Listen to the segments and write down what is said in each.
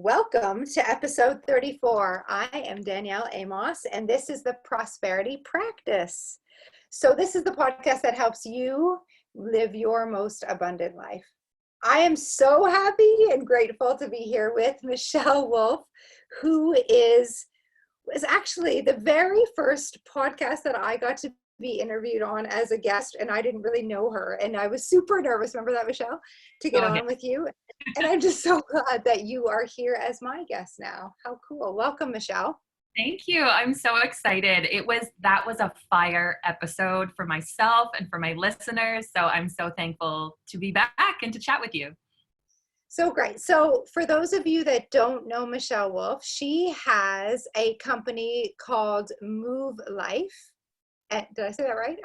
Welcome to episode 34. I am Danielle Amos, and this is the Prosperity Practice. So this is the podcast that helps you live your most abundant life. I am so happy and grateful to be here with Michelle Wolfe, who is actually the very first podcast that I got to be interviewed on as a guest, and I didn't really know her, and I was super nervous. Remember that, Michelle? To get on with you. And I'm just so glad that you are here as my guest now. How cool. Welcome, Michelle. Thank you. I'm so excited. That was a fire episode for myself and for my listeners. So I'm so thankful to be back and to chat with you. So great. So for those of you that don't know Michelle Wolfe, she has a company called Muve Life. Did I say that right?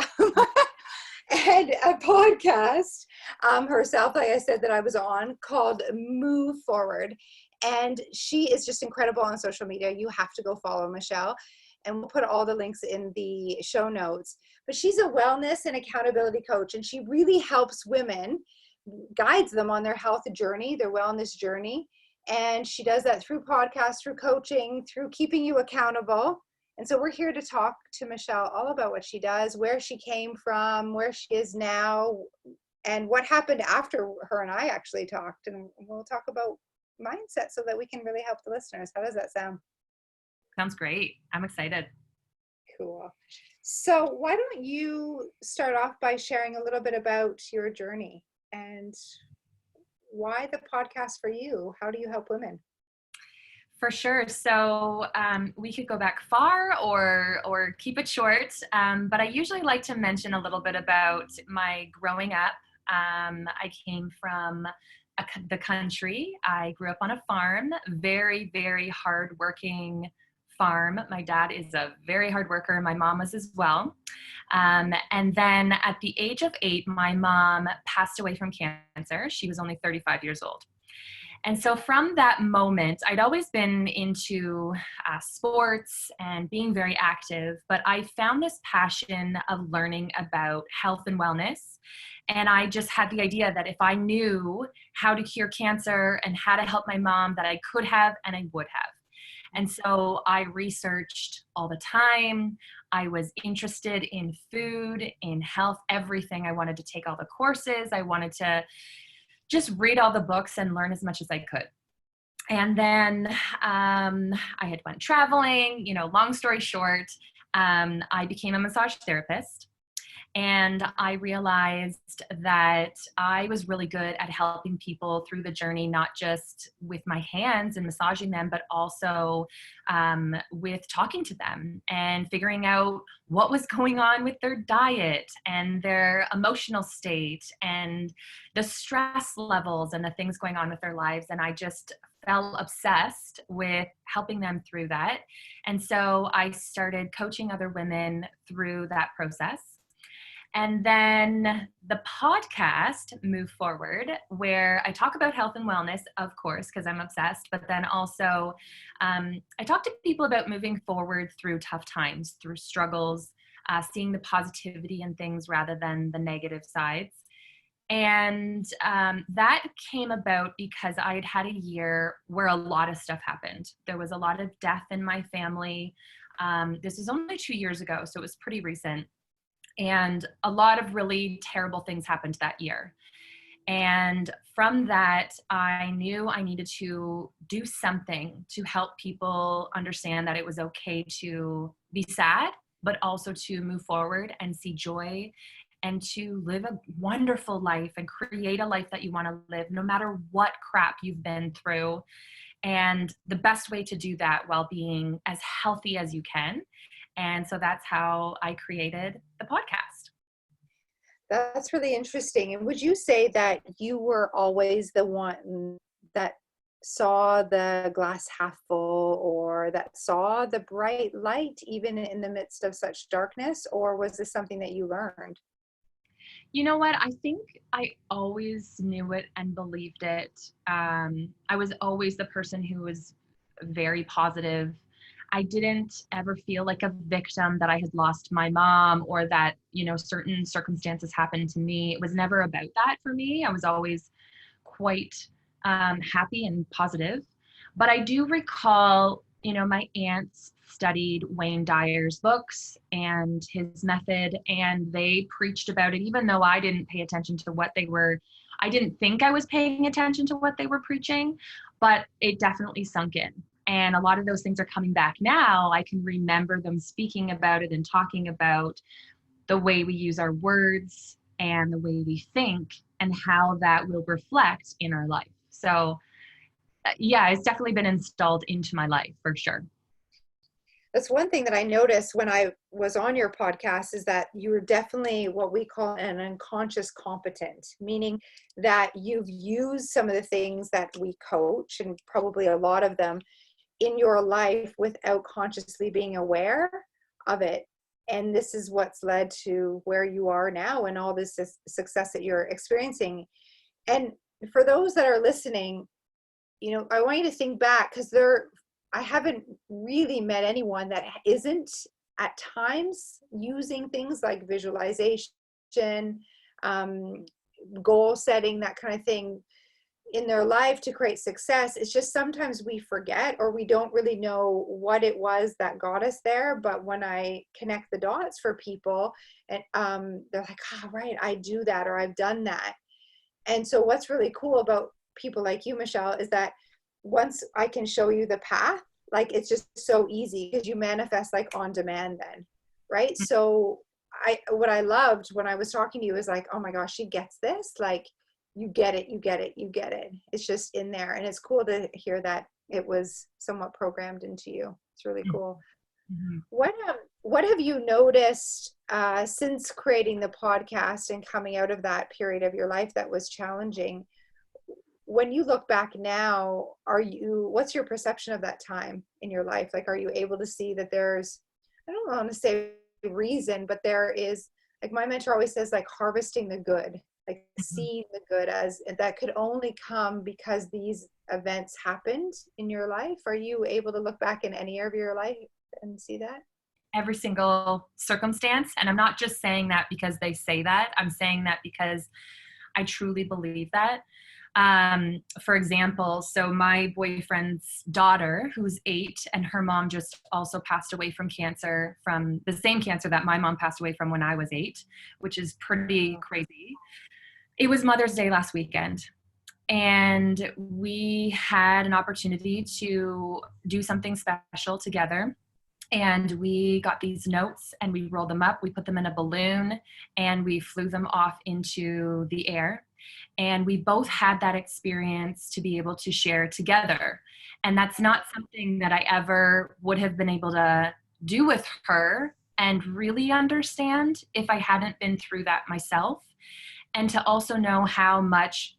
And a podcast herself, like I said, that I was on called Muve Forward. And she is just incredible on social media. You have to go follow Michelle. And we'll put all the links in the show notes. But she's a wellness and accountability coach. And she really helps women, guides them on their health journey, their wellness journey. And she does that through podcasts, through coaching, through keeping you accountable. And so we're here to talk to Michelle all about what she does, where she came from, where she is now, and what happened after her and I actually talked. And we'll talk about mindset so that we can really help the listeners. How does that sound? Sounds great. I'm excited. Cool. So why don't you start off by sharing a little bit about your journey and why the podcast for you? How do you help women? For sure. So we could go back far or keep it short. But I usually like to mention a little bit about my growing up. I came from the country. I grew up on a farm, very, very hardworking farm. My dad is a very hard worker. My mom was as well. And then at the age of 8, my mom passed away from cancer. She was only 35 years old. And so from that moment, I'd always been into sports and being very active, but I found this passion of learning about health and wellness. And I just had the idea that if I knew how to cure cancer and how to help my mom, that I could have and I would have. And so I researched all the time. I was interested in food, in health, everything. I wanted to take all the courses. I wanted to just read all the books and learn as much as I could. And then I had went traveling, long story short, I became a massage therapist. And I realized that I was really good at helping people through the journey, not just with my hands and massaging them, but also with talking to them and figuring out what was going on with their diet and their emotional state and the stress levels and the things going on with their lives. And I just fell obsessed with helping them through that. And so I started coaching other women through that process. And then the podcast, Muve Forward, where I talk about health and wellness, of course, because I'm obsessed, but then also I talk to people about moving forward through tough times, through struggles, seeing the positivity in things rather than the negative sides. And that came about because I had had a year where a lot of stuff happened. There was a lot of death in my family. This was only 2 years ago, so it was pretty recent. And a lot of really terrible things happened that year. And from that, I knew I needed to do something to help people understand that it was okay to be sad, but also to move forward and see joy and to live a wonderful life and create a life that you want to live, no matter what crap you've been through. And the best way to do that while being as healthy as you can. And so that's how I created the podcast. That's really interesting. And would you say that you were always the one that saw the glass half full or that saw the bright light even in the midst of such darkness? Or was this something that you learned? You know what? I think I always knew it and believed it. I was always the person who was very positive. I didn't ever feel like a victim that I had lost my mom or that, certain circumstances happened to me. It was never about that for me. I was always quite happy and positive. But I do recall, my aunts studied Wayne Dyer's books and his method, and they preached about it, even though I didn't pay attention to I didn't think I was paying attention to what they were preaching, but it definitely sunk in. And a lot of those things are coming back now. I can remember them speaking about it and talking about the way we use our words and the way we think and how that will reflect in our life. So yeah, it's definitely been installed into my life for sure. That's one thing that I noticed when I was on your podcast, is that you were definitely what we call an unconscious competent, meaning that you've used some of the things that we coach, and probably a lot of them, in your life without consciously being aware of it. And this is what's led to where you are now and all this success that you're experiencing. And for those that are listening, I want you to think back, because I haven't really met anyone that isn't at times using things like visualization, goal setting, that kind of thing in their life to create success. It's just sometimes we forget, or we don't really know what it was that got us there. But when I connect the dots for people, and they're like, oh, right, I do that, or I've done that. And so what's really cool about people like you, Michelle, is that once I can show you the path, like it's just so easy, because you manifest like on demand then, right? So what I loved when I was talking to you is like, oh my gosh, she gets this. Like, you get it, you get it, you get it. It's just in there. And it's cool to hear that it was somewhat programmed into you. It's really cool. Mm-hmm. What have you noticed since creating the podcast and coming out of that period of your life that was challenging? When you look back now, what's your perception of that time in your life? Like, are you able to see that there's, I don't want to say reason, but there is, like my mentor always says, like harvesting the good, like seeing the good as that could only come because these events happened in your life. Are you able to look back in any area of your life and see that? Every single circumstance. And I'm not just saying that because they say that. I'm saying that because I truly believe that. For example, so my boyfriend's daughter, who's 8, and her mom just also passed away from cancer, from the same cancer that my mom passed away from when I was 8, which is pretty crazy. It was Mother's Day last weekend, and we had an opportunity to do something special together. And we got these notes and we rolled them up, we put them in a balloon, and we flew them off into the air. And we both had that experience to be able to share together. And that's not something that I ever would have been able to do with her and really understand if I hadn't been through that myself. And to also know how much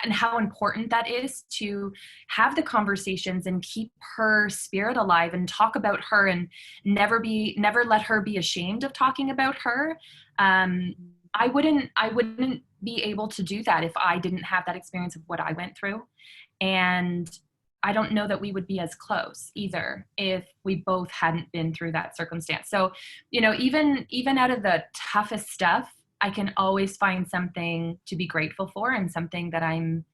and how important that is to have the conversations and keep her spirit alive and talk about her, and never let her be ashamed of talking about her. I wouldn't be able to do that if I didn't have that experience of what I went through. And I don't know that we would be as close either if we both hadn't been through that circumstance. So, even out of the toughest stuff, I can always find something to be grateful for, and something that I'm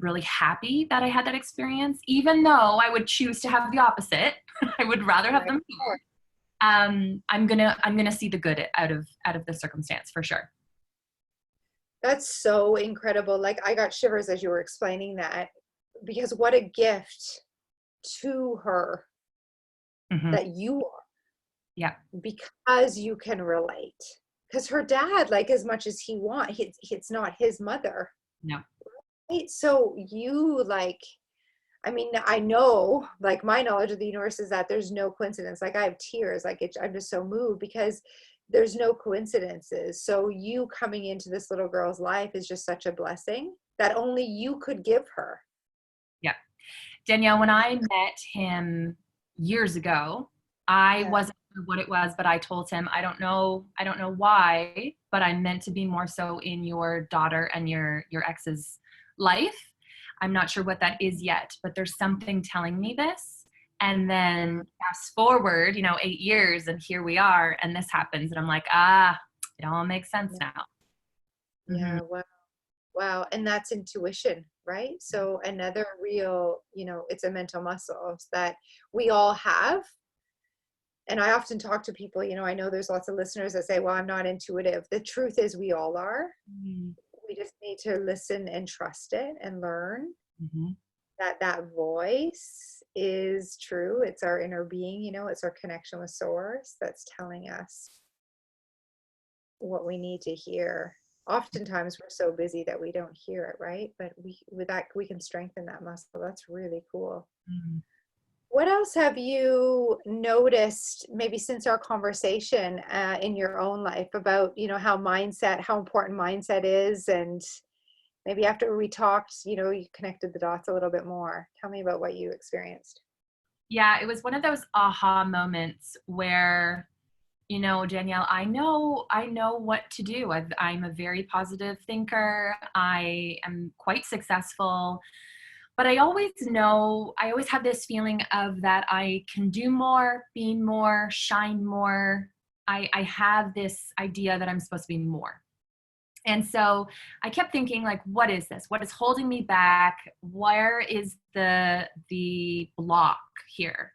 really happy that I had that experience, even though I would choose to have the opposite. I would rather have them here. I'm gonna see the good out of the circumstance for sure. That's so incredible. Like, I got shivers as you were explaining that, because what a gift to her that you are. Yeah. Because you can relate. Because her dad, like, as much as he wants, it's not his mother. No. Right? So you, like, I mean, I know, like, my knowledge of the universe is that there's no coincidence. Like, I have tears. Like, I'm just so moved because there's no coincidences. So you coming into this little girl's life is just such a blessing that only you could give her. Yeah. Danielle, when I met him years ago, I wasn't sure what it was, but I told him, I don't know why, but I'm meant to be more so in your daughter and your ex's life. I'm not sure what that is yet, but there's something telling me this. And then fast forward, 8 years, and here we are, and this happens, and I'm like, it all makes sense now. Yeah. Wow. And that's intuition, right? So another real, it's a mental muscle that we all have. And I often talk to people, I know there's lots of listeners that say, well, I'm not intuitive. The truth is we all are. Mm-hmm. We just need to listen and trust it and learn Mm-hmm. that that voice is true. It's our inner being, it's our connection with source that's telling us what we need to hear. Oftentimes we're so busy that we don't hear it, right? But with that, we can strengthen that muscle. That's really cool. Mm-hmm. What else have you noticed maybe since our conversation in your own life about, how important mindset is, and maybe after we talked, you connected the dots a little bit more. Tell me about what you experienced. Yeah, it was one of those aha moments where, Danielle, I know what to do. I'm a very positive thinker. I am quite successful, but I always have this feeling of that I can do more, be more, shine more. I have this idea that I'm supposed to be more. And so I kept thinking, like, what is this? What is holding me back? Where is the block here?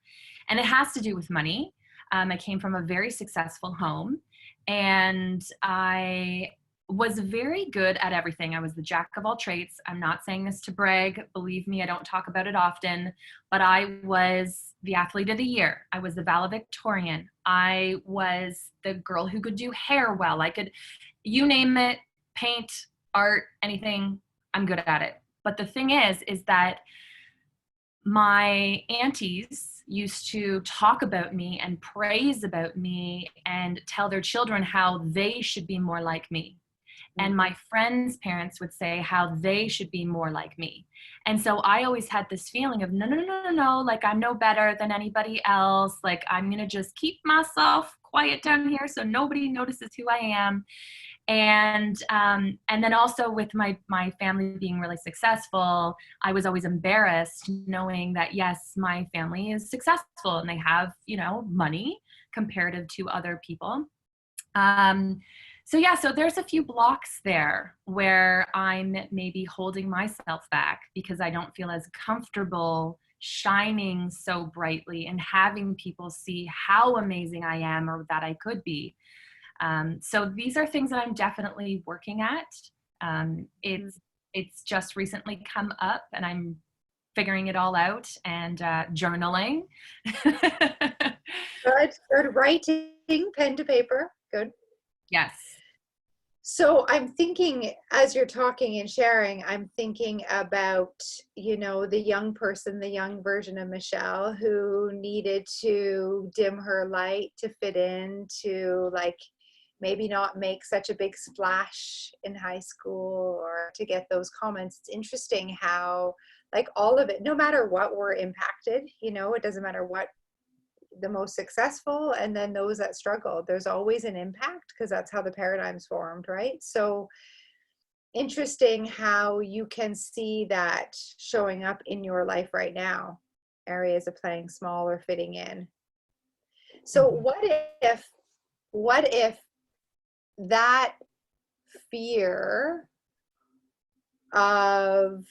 And it has to do with money. I came from a very successful home, and I was very good at everything. I was the jack of all trades. I'm not saying this to brag. Believe me, I don't talk about it often, but I was the athlete of the year. I was the valedictorian. I was the girl who could do hair well. I could, you name it, paint, art, anything, I'm good at it. But the thing is that my aunties used to talk about me and praise about me and tell their children how they should be more like me. And my friends' parents would say how they should be more like me. And so I always had this feeling of, no, like I'm no better than anybody else. Like I'm going to just keep myself quiet down here so nobody notices who I am. And then also with my family being really successful, I was always embarrassed knowing that, yes, my family is successful and they have, money comparative to other people. So there's a few blocks there where I'm maybe holding myself back because I don't feel as comfortable shining so brightly and having people see how amazing I am or that I could be. So these are things that I'm definitely working at. It's just recently come up and I'm figuring it all out and journaling. Good. Writing, pen to paper. Good. Yes. So I'm thinking, as you're talking and sharing, I'm thinking about, the young person, the young version of Michelle who needed to dim her light to fit in, to like maybe not make such a big splash in high school or to get those comments. It's interesting how like all of it, no matter what, we're impacted, it doesn't matter what the most successful and then those that struggle, there's always an impact because that's how the paradigm's formed, right? So interesting how you can see that showing up in your life right now, areas of playing small or fitting in. So what if that fear of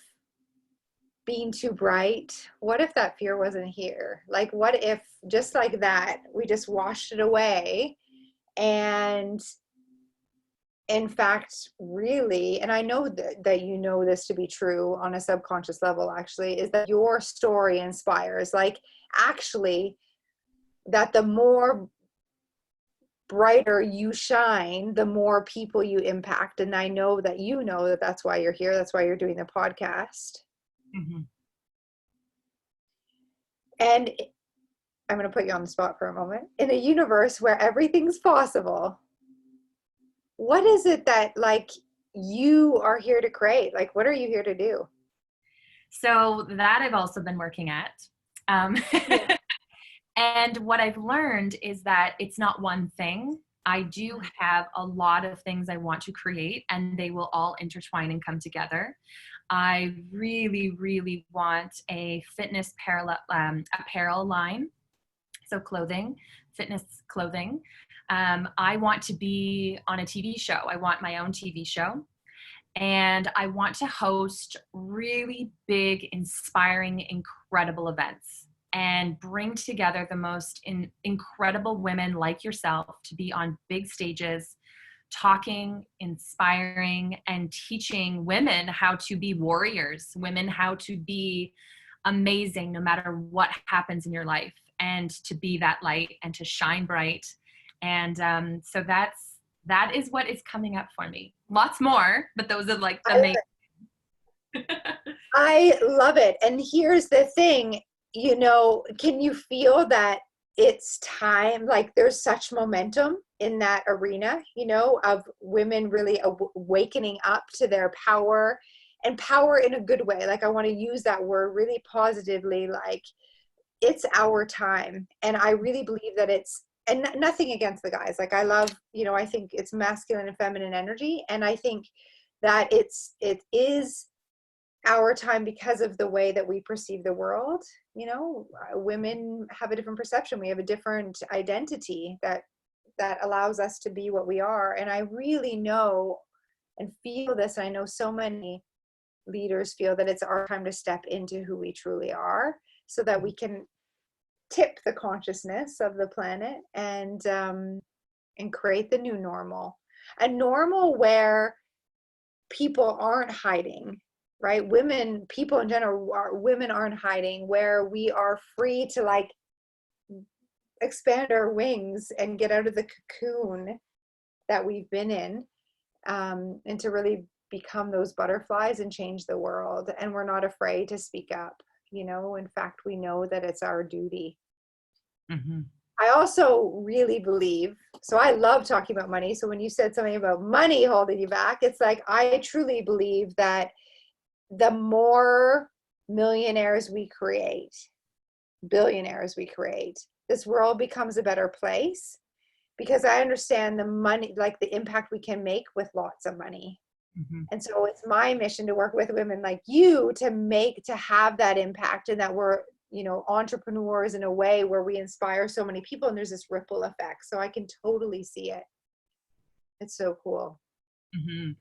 being too bright, what if that fear wasn't here? Like, what if just like that, we just washed it away? And in fact, really, and I know that you know this to be true on a subconscious level, actually, is that your story inspires, like, actually, that the more brighter you shine, the more people you impact. And I know that that's why you're here. That's why you're doing the podcast. Mm-hmm. And I'm going to put you on the spot for a moment. In a universe where everything's possible, what is it that like you are here to create? Like, what are you here to do? So that I've also been working at. Yeah. And what I've learned is that it's not one thing. I do have a lot of things I want to create, and they will all intertwine and come together. I really, really want a fitness apparel line. So clothing, fitness clothing. I want to be on a TV show. I want my own TV show. And I want to host really big, inspiring, incredible events and bring together the most incredible women like yourself to be on big stages, talking, inspiring, and teaching women how to be warriors, women how to be amazing no matter what happens in your life, and to be that light and to shine bright. And so that is what is coming up for me. Lots more, but those are like the main. I love it. And here's the thing, can you feel that it's time, like there's such momentum in that arena, of women really awakening up to their power, and power in a good way. Like I want to use that word really positively, like it's our time. And I really believe that and nothing against the guys. Like I love, I think it's masculine and feminine energy. And I think that it is our time because of the way that we perceive the world. Women have a different perception. We have a different identity that allows us to be what we are. And I really know and feel this. I know so many leaders feel that it's our time to step into who we truly are, so that we can tip the consciousness of the planet and create the new normal, a normal where people aren't hiding, right? People in general, women aren't hiding, where we are free to like expand our wings and get out of the cocoon that we've been in, and to really become those butterflies and change the world. And we're not afraid to speak up. In fact, we know that it's our duty. Mm-hmm. I also really believe, so I love talking about money. So when you said something about money holding you back, it's like, I truly believe that the more millionaires we create, billionaires we create, this world becomes a better place, because I understand the money, like the impact we can make with lots of money. Mm-hmm. And so it's my mission to work with women like you to have that impact, and that we're, entrepreneurs in a way where we inspire so many people, and there's this ripple effect. So I can totally see it. It's so cool. Mm-hmm.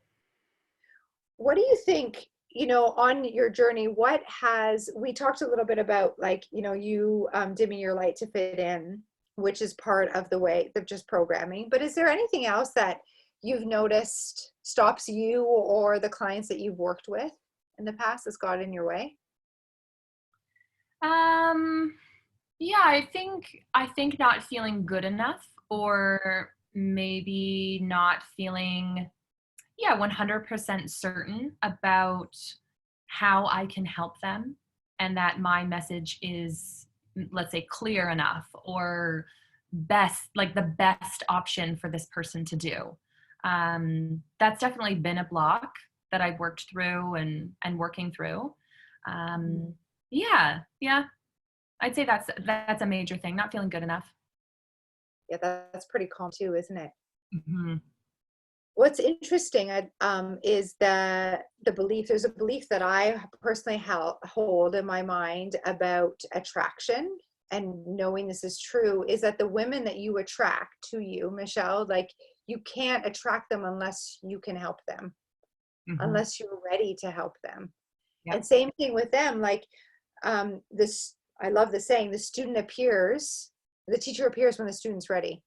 What do you think, on your journey, we talked a little bit about like, you dimming your light to fit in, which is part of the way of just programming. But is there anything else that you've noticed stops you or the clients that you've worked with in the past that's got in your way? Yeah, I think not feeling good enough, or maybe not feeling 100% certain about how I can help them, and that my message is, let's say, clear enough, or the best option for this person to do. That's definitely been a block that I've worked through and working through. Yeah. I'd say that's a major thing, not feeling good enough. Yeah, that's pretty common too, isn't it? Mm-hmm. What's interesting is the belief. There's a belief that I personally hold in my mind about attraction, and knowing this is true, is that the women that you attract to you, Michelle, like you can't attract them unless you can help them, Mm-hmm. unless you're ready to help them. Yep. And same thing with them. Like I love the saying, the teacher appears when the student's ready,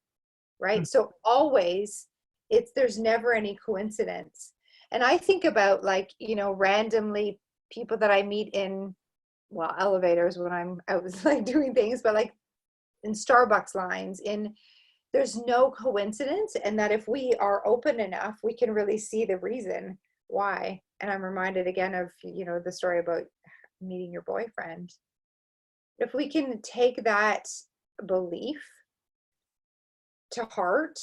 right? Mm-hmm. So always, there's never any coincidence. And I think about like, randomly people that I meet in, elevators when I'm out like doing things, but like in Starbucks lines, there's no coincidence. And that if we are open enough, we can really see the reason why. And I'm reminded again of, the story about meeting your boyfriend. If we can take that belief to heart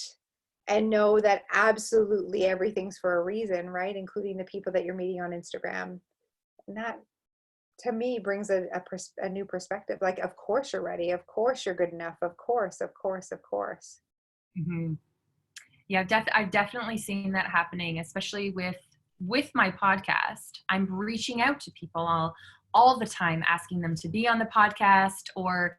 and know that absolutely everything's for a reason, right? Including the people that you're meeting on Instagram. And that, to me, brings a new perspective. Like, of course you're ready. Of course you're good enough. Of course. Mm-hmm. Yeah, I've definitely seen that happening, especially with my podcast. I'm reaching out to people all the time, asking them to be on the podcast, or,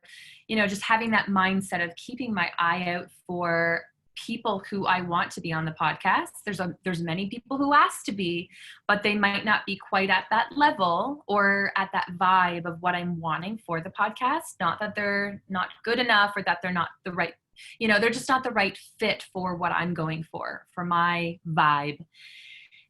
just having that mindset of keeping my eye out for people who I want to be on the podcast. There's many people who ask to be, but they might not be quite at that level or at that vibe of what I'm wanting for the podcast. Not that they're not good enough or that they're not the right, they're just not the right fit for what I'm going for my vibe.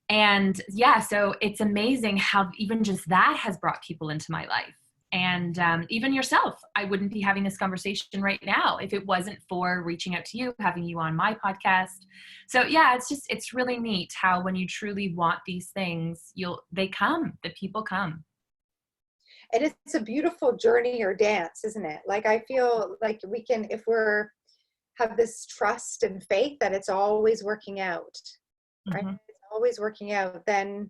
And yeah, so it's amazing how even just that has brought people into my life. And even yourself, I wouldn't be having this conversation right now if it wasn't for reaching out to you, having you on my podcast. So yeah, it's really neat how when you truly want these things, the people come. And it's a beautiful journey or dance, isn't it? Like, I feel like we can, if have this trust and faith that it's always working out, right? Mm-hmm. It's always working out, then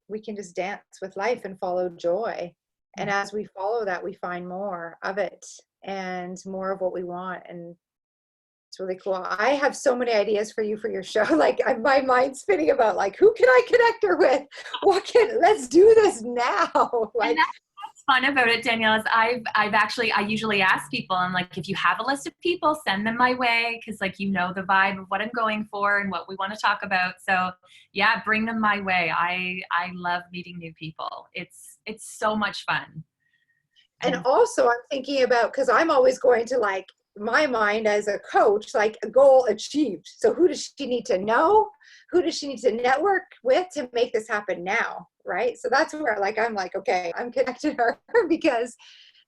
we can just dance with life and follow joy. And as we follow that, we find more of it and more of what we want. And it's really cool. I have so many ideas for you for your show. Like, my mind's spinning about, like, who can I connect her with? Let's do this now. Like, and that's fun about it, Danielle, is I usually ask people, I'm like, if you have a list of people, send them my way. Cause like, the vibe of what I'm going for and what we want to talk about. So yeah, bring them my way. I love meeting new people. It's so much fun. And also I'm thinking about, cause I'm always going to, like, my mind as a coach, like, a goal achieved. So who does she need to know? Who does she need to network with to make this happen now? Right. So that's where, like, I'm like, okay, I'm connecting her because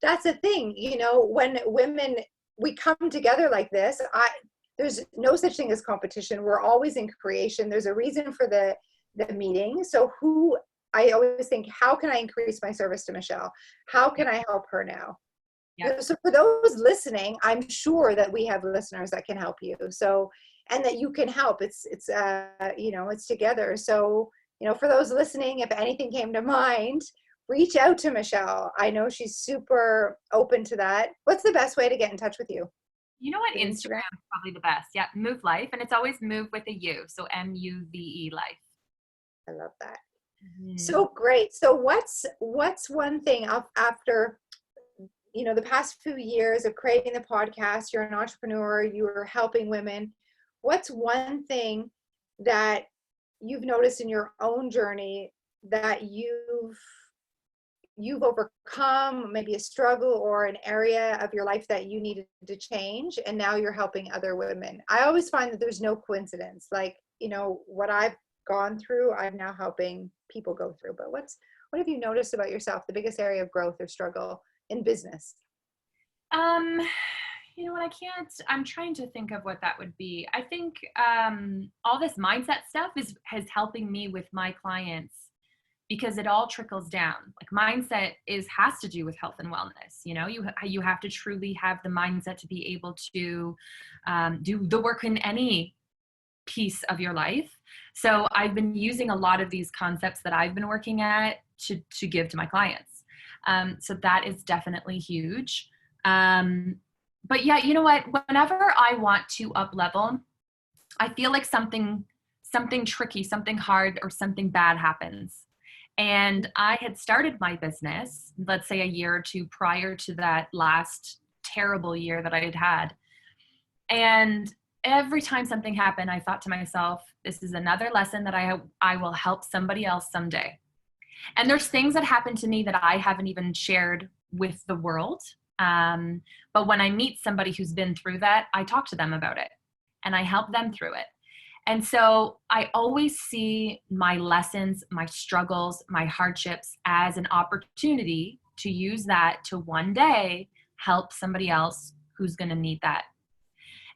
that's the thing, when women, we come together like this, there's no such thing as competition. We're always in creation. There's a reason for the meeting. So I always think, how can I increase my service to Michelle? How can I help her now? Yeah. So for those listening, I'm sure that we have listeners that can help you. So, and that you can help. It's together. So, for those listening, if anything came to mind, reach out to Michelle. I know she's super open to that. What's the best way to get in touch with you? You know what? Instagram is probably the best. Yeah. Muve Life. And it's always Muve with a U. So Muve Life. I love that. Mm-hmm. So great. So what's one thing after, the past few years of creating the podcast, you're an entrepreneur, you're helping women. What's one thing that you've noticed in your own journey that you've overcome, maybe a struggle or an area of your life that you needed to change, and now you're helping other women? I always find that there's no coincidence. Like, what I've gone through, I'm now helping people go through. But what have you noticed about yourself, the biggest area of growth or struggle in business? You know what, I'm trying to think of what that would be. I think all this mindset stuff is helping me with my clients, because it all trickles down. Like, mindset has to do with health and wellness. You have to truly have the mindset to be able to do the work in any piece of your life. So I've been using a lot of these concepts that I've been working at to give to my clients. So that is definitely huge. But yeah, you know what? Whenever I want to up level, I feel like something tricky, something hard, or something bad happens. And I had started my business, let's say a year or two prior to that last terrible year that I had. And every time something happened, I thought to myself, this is another lesson that I will help somebody else someday. And there's things that happen to me that I haven't even shared with the world. But when I meet somebody who's been through that, I talk to them about it and I help them through it. And so I always see my lessons, my struggles, my hardships as an opportunity to use that to one day help somebody else who's going to need that.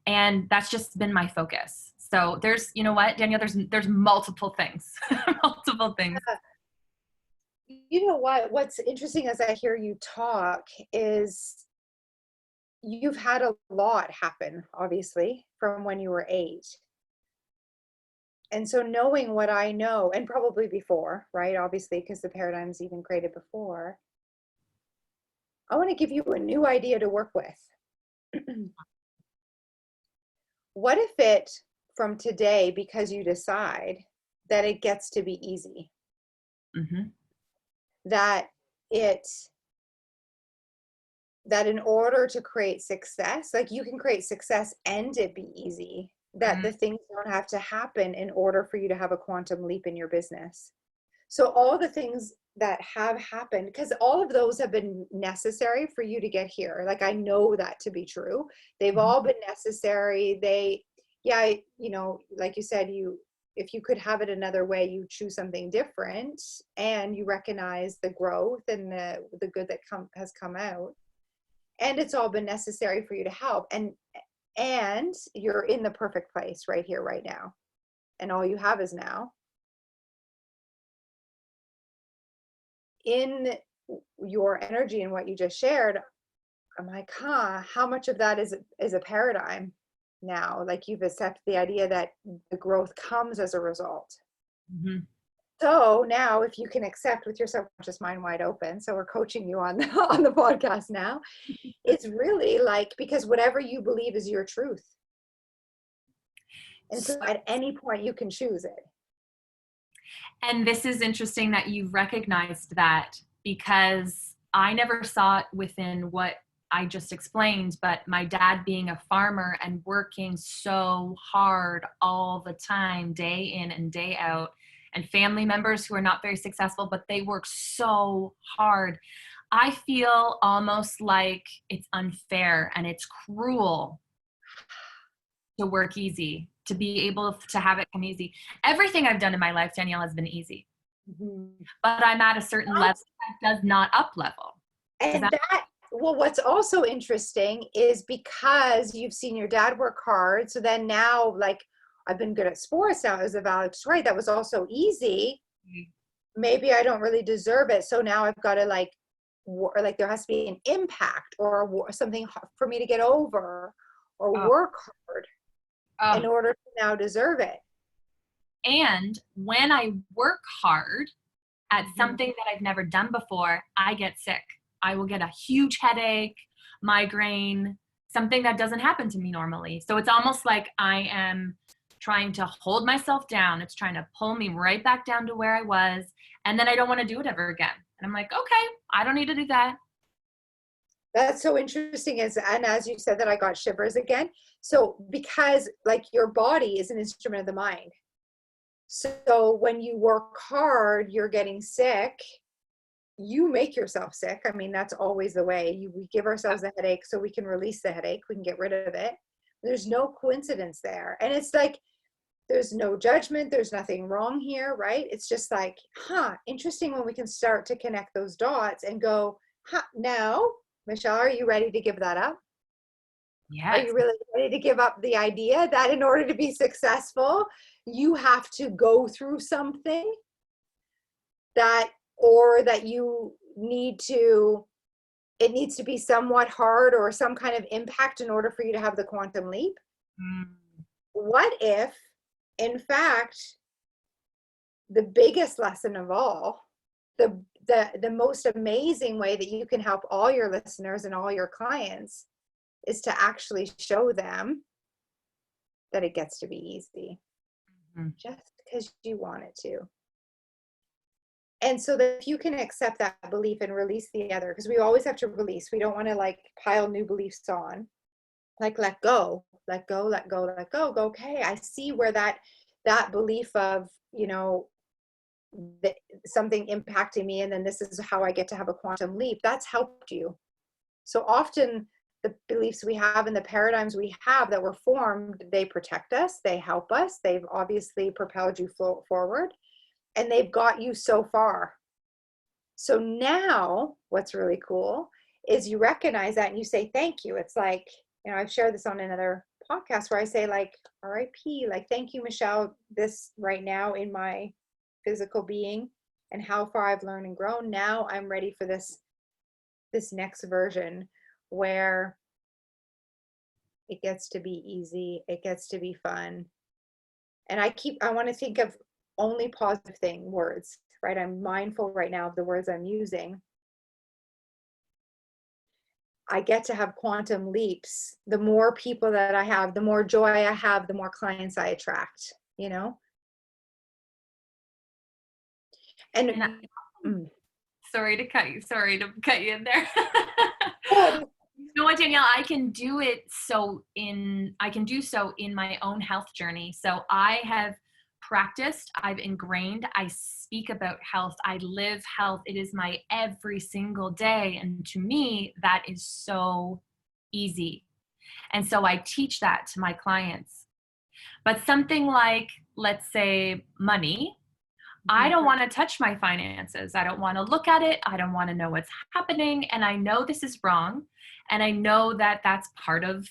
And that's just been my focus. So there's, you know what, Danielle, there's multiple things, multiple things. You know what's interesting as I hear you talk is you've had a lot happen, obviously, from when you were 8. And so knowing what I know, and probably before, right? Obviously, because the paradigm's even created before, I want to give you a new idea to work with. What if it, from today, because you decide that it gets to be easy, that in order to create success, like, you can create success and it be easy, that the things don't have to happen in order for you to have a quantum leap in your business. So all the things that have happened, because all of those have been necessary for you to get here. Like, I know that to be true. They've all been necessary. You know, like you said, if you could have it another way, you choose something different, and you recognize the growth and the good that has come out. And it's all been necessary for you to help. And you're in the perfect place right here, right now. And all you have is now. In your energy and what you just shared, I'm like, how much of that is a paradigm now? Like, you've accepted the idea that the growth comes as a result. Mm-hmm. So now, if you can accept with your subconscious mind wide open, so we're coaching you on on the podcast now, it's really like, because whatever you believe is your truth. And so at any point you can choose it. And this is interesting that you've recognized that, because I never saw it within what I just explained, but my dad being a farmer and working so hard all the time, day in and day out, and family members who are not very successful, but they work so hard. I feel almost like it's unfair and it's cruel to work easy, to be able to have it come easy. Everything I've done in my life, Danielle, has been easy. But I'm at a certain level that does not up level. And well, what's also interesting is, because you've seen your dad work hard, so then now, like, I've been good at sports now as a valedictorian, that was also easy. Maybe I don't really deserve it. So now I've got to like there has to be an impact or something for me to get over, or work hard in order to now deserve it. And when I work hard at something that I've never done before, I get sick. I will get a huge headache, migraine, something that doesn't happen to me normally. So it's almost like I am trying to hold myself down. It's trying to pull me right back down to where I was. And then I don't want to do it ever again. And I'm like, okay, I don't need to do that. That's so interesting. And as you said that, I got shivers again. So because, like, your body is an instrument of the mind. So when you work hard, you're getting sick. You make yourself sick. I mean, that's always the way. We give ourselves a headache so we can release the headache. We can get rid of it. There's no coincidence there. And it's like, there's no judgment. There's nothing wrong here, right? It's just like, interesting when we can start to connect those dots and go, now, Michelle, are you ready to give that up? Yes. Are you really ready to give up the idea that in order to be successful, you have to go through something or that you need to, it needs to be somewhat hard or some kind of impact in order for you to have the quantum leap? What if, in fact, the biggest lesson of all, the most amazing way that you can help all your listeners and all your clients is to actually show them that it gets to be easy, just because you want it to. And so that if you can accept that belief and release the other, because we always have to release. We don't want to like pile new beliefs on. Like, let go, let go, let go, let go. Go, okay, I see where that belief of, you know, something impacting me, and then this is how I get to have a quantum leap, that's helped you. So often the beliefs we have and the paradigms we have that were formed, they protect us, they help us, they've obviously propelled you forward, and they've got you so far. So now what's really cool is you recognize that and you say thank you. It's like, you know, I've shared this on another podcast where I say, like, RIP, like, thank you, Michelle, this right now in my physical being and how far I've learned and grown. Now I'm ready for this next version where it gets to be easy, it gets to be fun. And I want to think of only positive words, right? I'm mindful right now of the words I'm using. I get to have quantum leaps. The more people that I have, the more joy I have, the more clients I attract, you know? And sorry to cut you in there. You know what, Danielle, I can do so in my own health journey. So I have practiced, I've ingrained, I speak about health, I live health. It is my every single day. And to me, that is so easy. And so I teach that to my clients. But something like, let's say, money, I don't want to touch my finances. I don't want to look at it. I don't want to know what's happening. And I know this is wrong. And I know that that's part of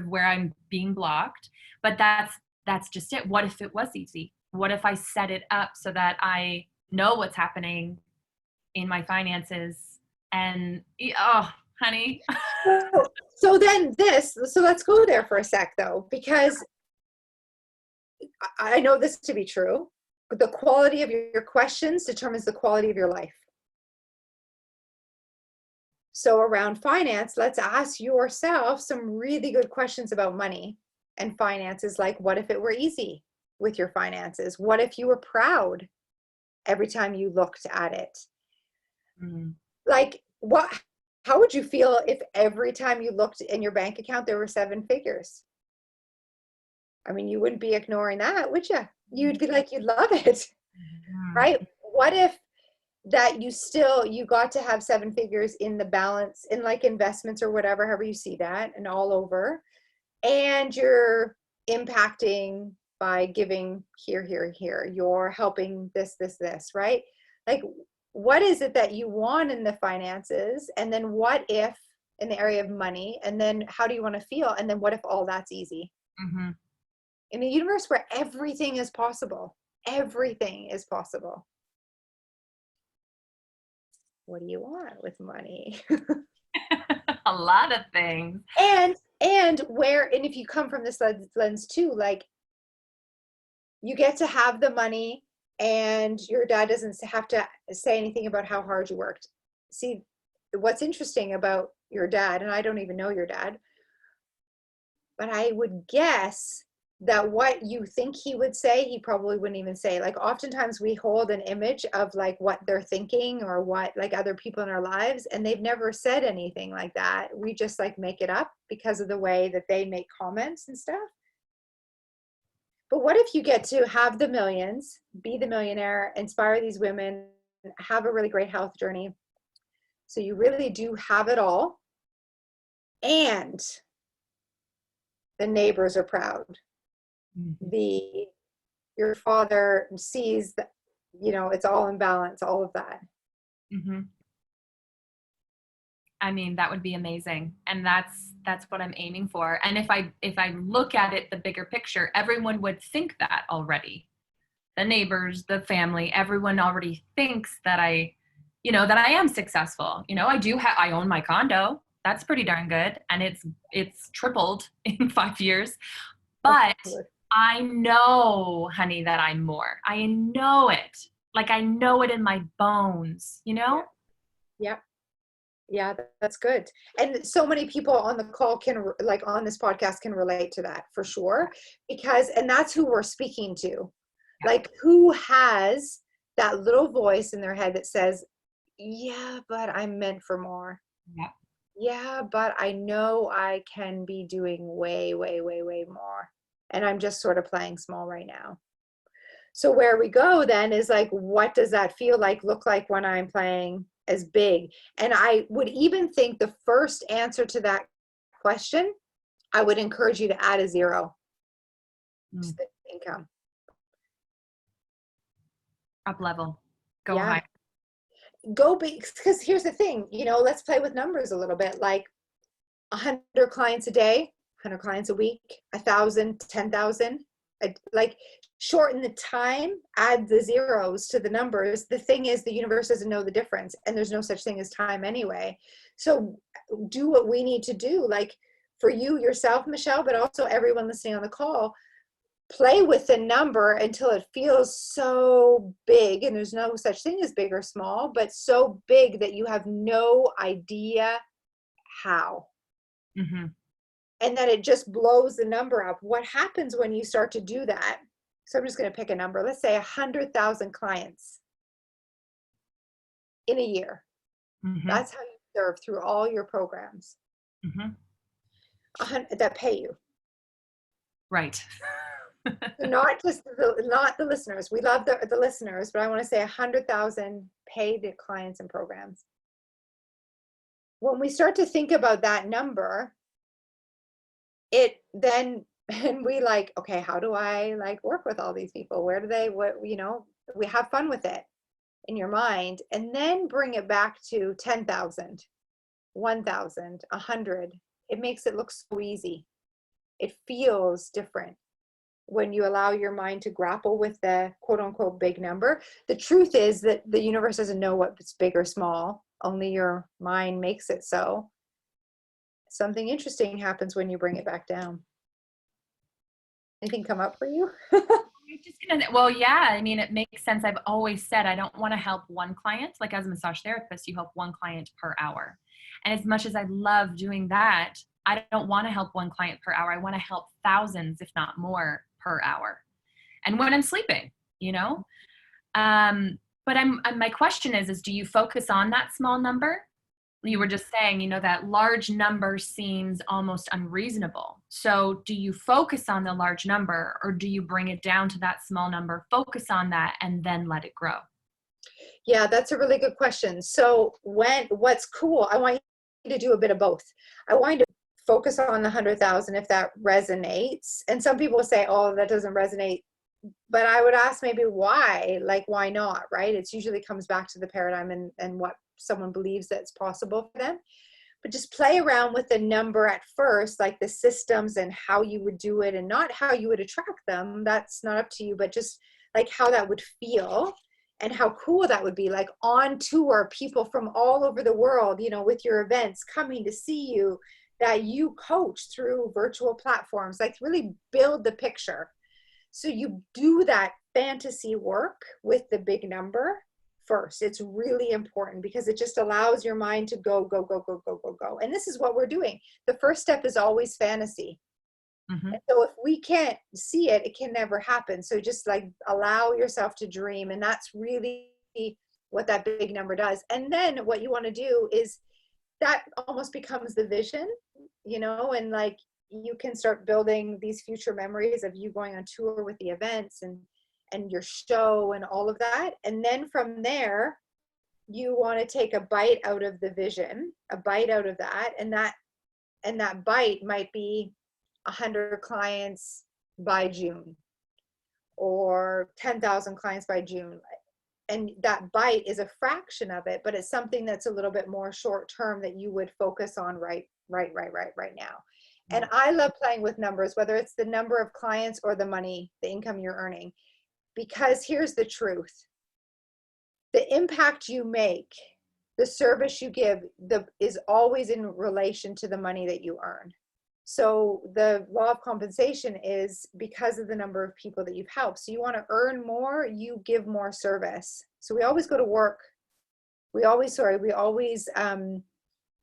where I'm being blocked. But that's just it. What if it was easy? What if I set it up so that I know what's happening in my finances? And oh, honey. So let's go there for a sec though, because I know this to be true. The quality of your questions determines the quality of your life. So around finance, let's ask yourself some really good questions about money and finances, like what if it were easy with your finances? What if you were proud every time you looked at it? Like how would you feel if every time you looked in your bank account there were 7 figures? I mean, you wouldn't be ignoring that, would you? You'd be like, you'd love it, right? What if that you got to have 7 figures in the balance in like investments or whatever, however you see that, and all over, and you're impacting by giving here, you're helping this, right? Like, what is it that you want in the finances? And then what if in the area of money? And then how do you want to feel? And then what if all that's easy? In a universe where everything is possible, everything is possible. What do you want with money? A lot of things. And if you come from this lens too, like, you get to have the money and your dad doesn't have to say anything about how hard you worked. See, what's interesting about your dad, and I don't even know your dad, but I would guess that what you think he would say, he probably wouldn't even say. Like, oftentimes we hold an image of like what they're thinking or what like other people in our lives, and they've never said anything like that. We just like make it up because of the way that they make comments and stuff. But what if you get to have the millions, be the millionaire, inspire these women, have a really great health journey? So you really do have it all. And the neighbors are proud. Your father sees that, it's all in balance, all of that. I mean, that would be amazing. And that's what I'm aiming for. And if I look at it, the bigger picture, everyone would think that already. The neighbors, the family, everyone already thinks that I am successful. I own my condo. That's pretty darn good. And it's tripled in 5 years. But I know, honey, that I'm more. I know it. Like, I know it in my bones, Yeah. Yeah, that's good. And so many people on the call on this podcast can relate to that for sure, and that's who we're speaking to. Yeah. Like, who has that little voice in their head that says, yeah, but I'm meant for more. Yeah. Yeah, but I know I can be doing way, way, way, way more. And I'm just sort of playing small right now. So where we go then is like, what does that look like when I'm playing as big? And I would even think the first answer to that question, I would encourage you to add a 0 to the income. Up level. Go high. Go big, because here's the thing, let's play with numbers a little bit. Like 100 clients a day, 100 clients a week, 1,000, 10,000. Like, shorten the time, add the zeros to the numbers. The thing is, the universe doesn't know the difference, and there's no such thing as time anyway. So do what we need to do, like for you, yourself, Michelle, but also everyone listening on the call. Play with the number until it feels so big, and there's no such thing as big or small, but so big that you have no idea how. And that it just blows the number up. What happens when you start to do that? So I'm just going to pick a number. Let's say 100,000 clients in a year. That's how you serve through all your programs. Mm-hmm. That pay you. Right. So not just not the listeners. We love the listeners, but I want to say 100,000 paid clients and programs. When we start to think about that number, it then and we like, okay, how do I like work with all these people? Where do they, what, we have fun with it in your mind, and then bring it back to 10,000, 1,000, 100. It makes it look so easy. It feels different when you allow your mind to grapple with the quote unquote big number. The truth is that the universe doesn't know what's big or small, only your mind makes it so. Something interesting happens when you bring it back down. Anything come up for you? Well, yeah, I mean, it makes sense. I've always said I don't want to help one client. Like as a massage therapist, you help one client per hour. And as much as I love doing that, I don't want to help one client per hour. I want to help thousands, if not more, per hour. And when I'm sleeping, you know? But my question is do you focus on that small number? You were just saying, that large number seems almost unreasonable. So do you focus on the large number, or do you bring it down to that small number, focus on that, and then let it grow? Yeah, that's a really good question. So what's cool, I want you to do a bit of both. I want you to focus on the 100,000 if that resonates. And some people say, oh, that doesn't resonate. But I would ask maybe why, like, why not, right? It's usually comes back to the paradigm and what someone believes that's possible for them. But just play around with the number at first, like the systems and how you would do it, and not how you would attract them. That's not up to you, but just like how that would feel and how cool that would be. Like on tour, people from all over the world, with your events coming to see you, that you coach through virtual platforms, like really build the picture. So you do that fantasy work with the big number first. It's really important because it just allows your mind to go, go, go, go, go, go, go. And this is what we're doing. The first step is always fantasy. Mm-hmm. And so if we can't see it, it can never happen. So just like allow yourself to dream. And that's really what that big number does. And then what you want to do is that almost becomes the vision, and like you can start building these future memories of you going on tour with the events and your show and all of that. And then from there, you want to take a bite out of the vision, a bite out of that. And that bite might be 100 clients by June or 10,000 clients by June. And that bite is a fraction of it, but it's something that's a little bit more short term that you would focus on right now. And I love playing with numbers, whether it's the number of clients or the money, the income you're earning, because here's the truth. The impact you make, the service you give, is always in relation to the money that you earn. So the law of compensation is because of the number of people that you've helped. So you want to earn more, you give more service. So we always go to work.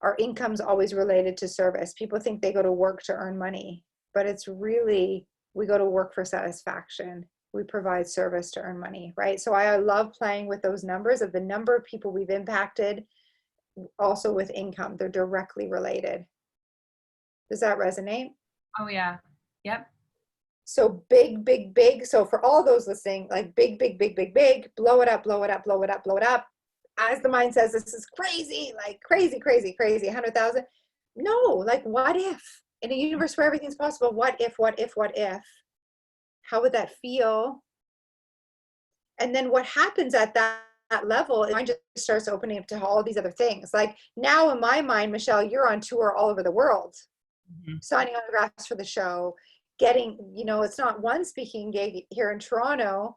Our income's always related to service. People think they go to work to earn money, but it's really, we go to work for satisfaction. We provide service to earn money, right? So I love playing with those numbers of the number of people we've impacted, also with income. They're directly related. Does that resonate? Oh, yeah. Yep. So big, big, big. So for all those listening, like big, big, big, big, big, blow it up, blow it up, blow it up, blow it up. As the mind says, this is crazy, like crazy, crazy, crazy, 100,000. No, like what if? In a universe where everything's possible, what if, what if, what if? How would that feel? And then what happens at that level, mind just starts opening up to all these other things. Like now in my mind, Michelle, you're on tour all over the world, signing autographs for the show, getting, it's not one speaking gig here in Toronto.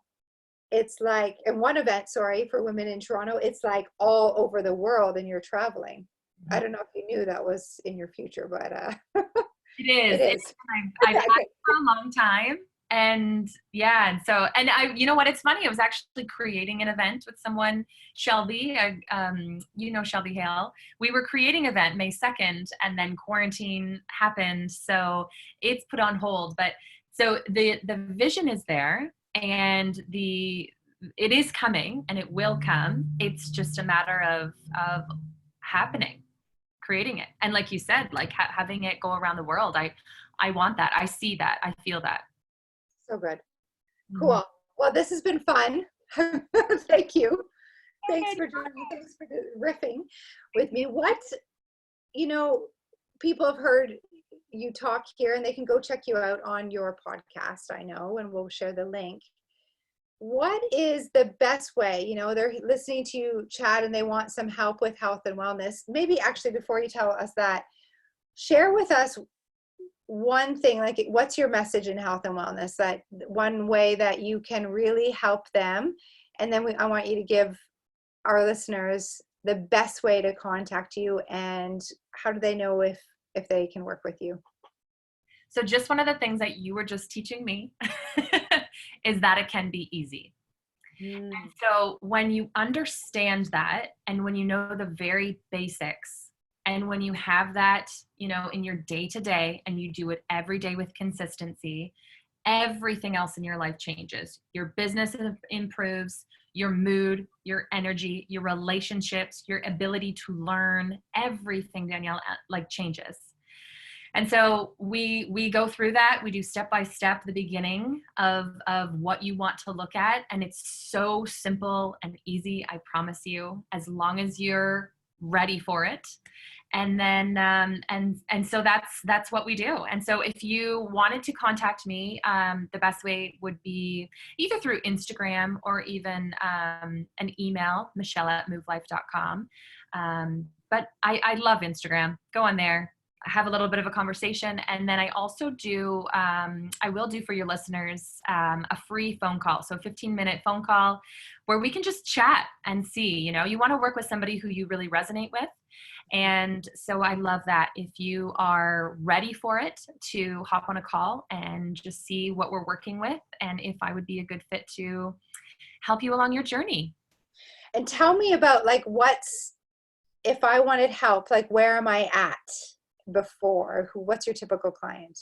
It's like, and one event, sorry, for women in Toronto, it's like all over the world and you're traveling. I don't know if you knew that was in your future, but it is. It is. I've had it for a long time. And yeah, and so, and you know what, it's funny, I was actually creating an event with someone, Shelby, Shelby Hale. We were creating an event May 2nd, and then quarantine happened, so it's put on hold. But so the vision is there, and it is coming, and it will come. It's just a matter of happening. creating it. And like you said, like having it go around the world. I want that. I see that. I feel that. So good. Mhm. Cool. Well, this has been fun. Thank you. Thanks Okay. for joining me. Thanks for riffing with me. What, people have heard you talk here and they can go check you out on your podcast, I know, and we'll share the link. What is the best way? They're listening to you chat and they want some help with health and wellness. Maybe actually, before you tell us that, share with us one thing, like what's your message in health and wellness, that one way that you can really help them. And then I want you to give our listeners the best way to contact you, and how do they know if they can work with you? So just one of the things that you were just teaching me is that it can be easy. And so when you understand that, and when you know the very basics, and when you have that, in your day to day, and you do it every day with consistency, everything else in your life changes. Your business improves, your mood, your energy, your relationships, your ability to learn, everything, Danielle, like changes. And so we go through that. We do step by step the beginning of what you want to look at. And it's so simple and easy, I promise you, as long as you're ready for it. And then and so that's what we do. And so if you wanted to contact me, the best way would be either through Instagram or even an email, michelle@movelife.com. But I love Instagram. Go on there, have a little bit of a conversation. And then I also do, I will do for your listeners, a free phone call. So a 15-minute phone call where we can just chat and see, you want to work with somebody who you really resonate with. And so I love that. If you are ready for it, to hop on a call and just see what we're working with, and if I would be a good fit to help you along your journey. And tell me about, like, if I wanted help, like, where am I at before? What's your typical client?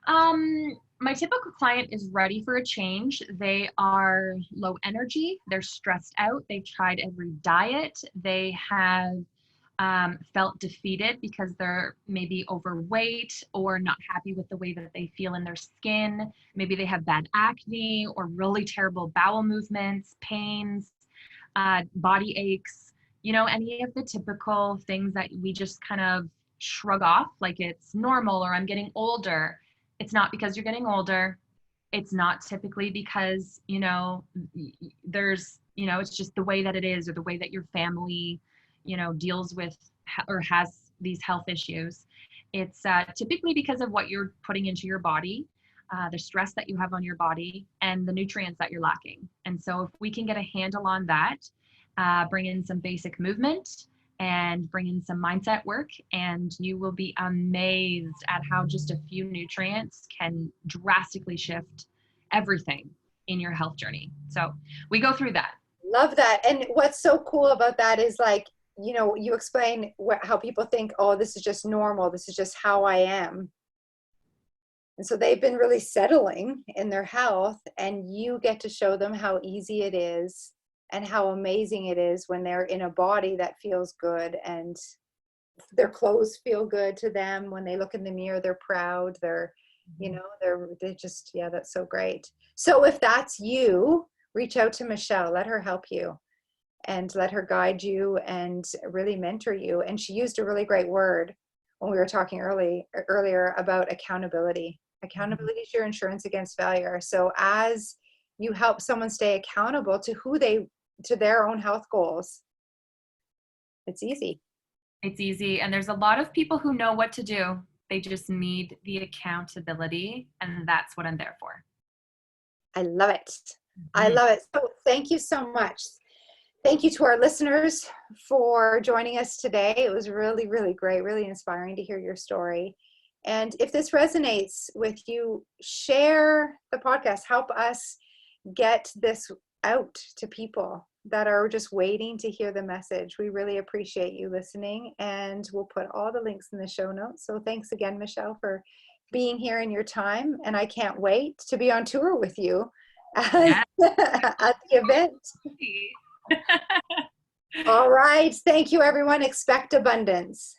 My typical client is ready for a change. They are low energy. They're stressed out. They've tried every diet. They have felt defeated because they're maybe overweight or not happy with the way that they feel in their skin. Maybe they have bad acne or really terrible bowel movements, pains, body aches, any of the typical things that we just kind of shrug off like it's normal, or I'm getting older. It's not because you're getting older. It's not typically because, there's, it's just the way that it is, or the way that your family, deals with or has these health issues. It's typically because of what you're putting into your body, the stress that you have on your body, and the nutrients that you're lacking. And so if we can get a handle on that, bring in some basic movement and bring in some mindset work, and you will be amazed at how just a few nutrients can drastically shift everything in your health journey. So we go through that. Love that. And what's so cool about that is, like, you explain how people think, oh, this is just normal. This is just how I am. And so they've been really settling in their health, and you get to show them how easy it is and how amazing it is when they're in a body that feels good, and their clothes feel good to them. When they look in the mirror, they're proud. They're just, yeah, that's so great. So if that's you, reach out to Michelle, let her help you and let her guide you and really mentor you. And she used a really great word when we were talking earlier about accountability. Accountability is your insurance against failure. So as you help someone stay accountable to their own health goals, it's easy. It's easy. And there's a lot of people who know what to do. They just need the accountability. And that's what I'm there for. I love it. I love it. So thank you so much. Thank you to our listeners for joining us today. It was really, really great, really inspiring to hear your story. And if this resonates with you, share the podcast. Help us get this out to people that are just waiting to hear the message. We really appreciate you listening, and we'll put all the links in the show notes. So thanks again, Michelle, for being here in your time. And I can't wait to be on tour with you at the event. All right. Thank you, everyone. Expect abundance.